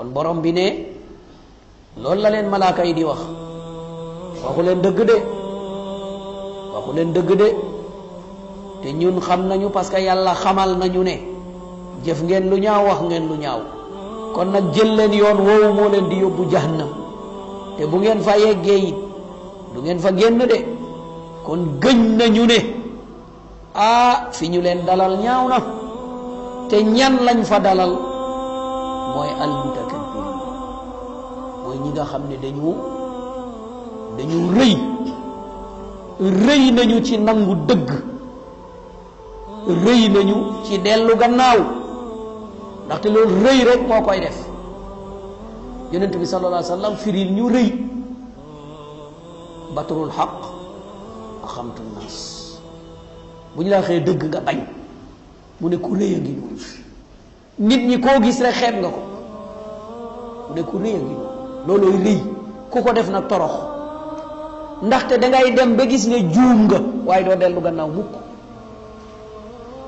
kon borom bi ne loolu la leen malaaka yi di wax waxu leen dëgg de waxu leen dëgg de te ñun xam nañu parce que yàlla xamal nañu ne jëf ngeen lu ñaaw wax ngeen lu ñaaw kon nag jël leen yoon woowu moo leen di yóbbu jahannam te bu ngeen fa yeggee it du ngeen fa génn de kon gëñ nañu ne fi ñu leen dalal ñaaw na te ñan lañ fa dalal mooy almutakabbir mooy ñi nga xam ne dañu rëy nañu ci nangu dëgg rëy nañu ci dellu gannaaw ndaxte loolu rëy rek moo koy def yonent bi sallallahu alayhi wa sallam firil ñu rëy batrul xaq axamtu naas bu ñu la waxee dëgg nga bañ mu ne ku rëy a ngi noonu nit ñi koo gis rek xeeb nga ko mu ne ku rëy a ngi noonu loolooy rëy ku ko def nag torox ndaxte dangay dem ba gis nga juum nga waaye doo dellu gannaaw mukk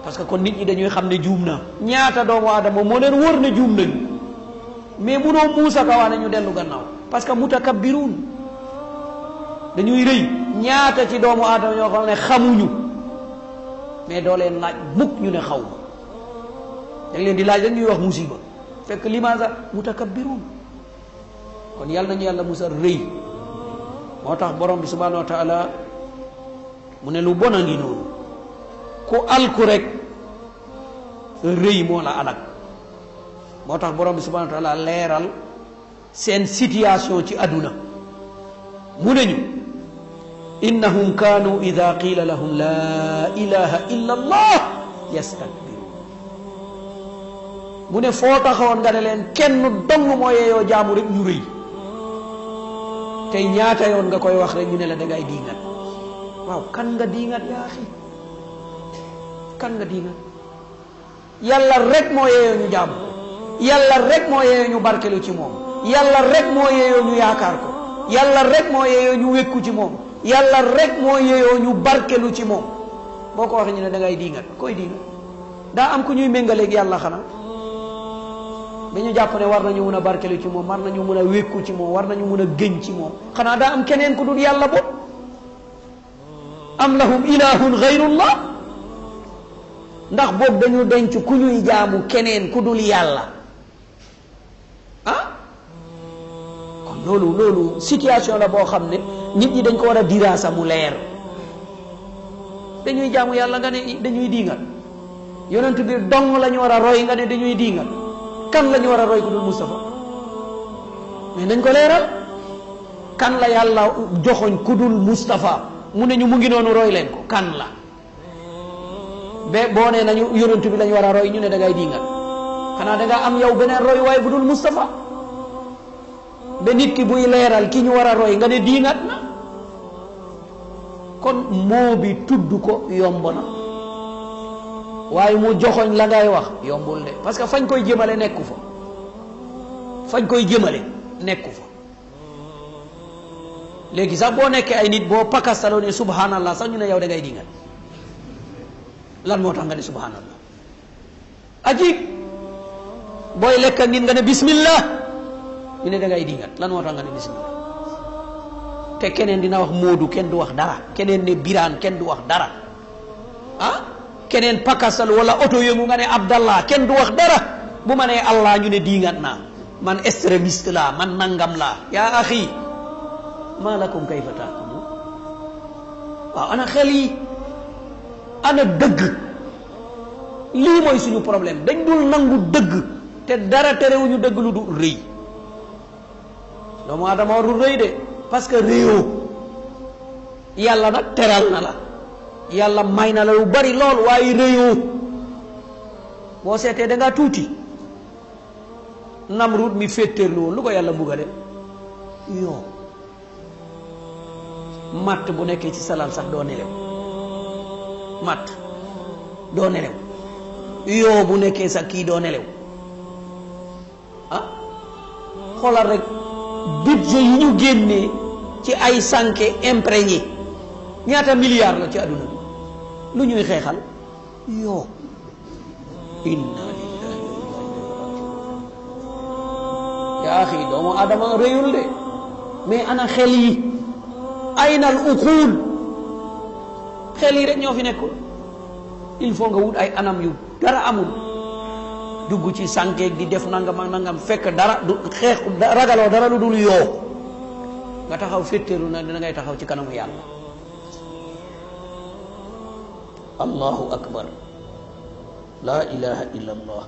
parce que kon nit ñi dañuy xam ne juum na ñaata doomu aadama moo leen wóor ne juum nañu mais munoo muusa ka waa ne ñu dellu gannaaw parce que mutakabbiruun dañuy rëy ñaata ci doomu aadama ñoo xam ne xamuñu mais doo leen laaj mukk ñu ne xaw ma da leen di laaj rek ñuy wax musiba fekk limaasa mutakabbiruun kon yàlla nañu yàlla musal rëy moo tax borom bi subhanahu wa taala mu ne lu bon a ngi noonu ku alku rek rëy moo la alak moo tax borom bi subhanahu wa taala leeral seen situation ci àdduna mu ne ñu innahum kaanu ida qiila lahum laa ilaha illa allah yastakbiruun mu ne foo taxawoon nga ne leen kenn dong moo yeeyoo jaamu rek ñu rëy tey ñaata yoon nga koy wax rek ñu ne la dangay diingat waaw kan nga diingat yaa xi kan nga diingat yàlla rek moo yeeyoo ñu jaamu yàlla rek moo yeeyoo ñu barkelu ci moom yàlla rek moo yeeyoo ñu yaakaar ko yàlla rek moo yeeyoo ñu wékku ci moom yàlla rek moo yeeyoo ñu barkelu ci moom boo ko waxee ñu ne dangay diingat koy diingat daa am ku ñuy méngaleeg yàlla xanaa dañu jàpp ne war nañu mun a barkelu ci moom war nañu mun a wékku ci moom war nañu mun a gëñ ci moom xanaa daa am keneen ku dul yàlla bopp am lahum ilahun gayrullah ndax boobu dañu denc ku ñuy jaamu keneen ku dul yàlla kon loolu situation la boo xam ne nit ñi dañ ko war a diraasa mu leer dañuy jaamu yàlla nga ne dañuy diingat yonent bi dong la ñu war a roy nga ne dañuy diingat kan la ñu war a roy ku dul Mustafa mais nañ ko leeral kan la yàlla joxoñ ku dul Mustafa mu ne ñu mu ngi noonu roy leen ko kan la ba boo nee nañu yonent bi la ñu war a roy ñu ne dangay diingat xanaa danga am yow beneen roy waaye bu dul Mustafa ba nit ki buy leeral ki ñu war a roy nga ne diingat na kon moo bi tudd ko yomb na waaye mu joxoñ la ngay wax yombul de parce que fañ koy jëmale nekku fa fañ koy jëmale nekku fa léegi sax boo nekkee ay nit boo pakastaloo ne subhanallah sax ñu ne yow da ngay dingat lan moo tax nga ne subhanallah ajib booy lekk ak nit nga ne bismillah ñu ne da ngay dingat lan moo tax nga ne bismillah te keneen dina wax moodu kenn du wax dara keneen ne biraan kenn du wax dara keneen pakastal wala oto yëngu nga ne abdallah kenn du wax dara bu ma nee allah ñu ne diingat naa man extrémiste laa man nangam laa yaa axi maa lakum kayfa tahkumun waaw ana xel yi ana dëgg lii mooy suñu problème dañ dul nangu dëgg te dara terewuñu dëgg lu du rëy doomu aadama warul rëy de parce que réyoo yàlla nag teral na la yàlla may na la lu bari lool waaye réyoo boo seetee da ngaa tuuti Namrud mi féeteerlu woon lu ko yàlla mbugale yoo matt bu nekkee ci salal sax doo nelew matt doo nelew yoo bu nekkee sax kii doo nelew xoolal rek budget yi ñu génnee ci ay sànke imprégné ñaata milliards la ci àdduna bi lu ñuy xeexal yoo inna lillahi wa inna ilayhi raji'un yaa axi doomu adama réyul de mais ana xel yi ayna al uqul xel yi rek ñoo fi nekkul il faut nga wut ay anam yu dara amul dugg ci sànkeeg di def nangam ak nangam fekk dara du xeex ragaloo dara lu dul yoo nga taxaw féttéeru na dina ngay taxaw ci kanamu yàlla allahu akbar la ilaha illa allah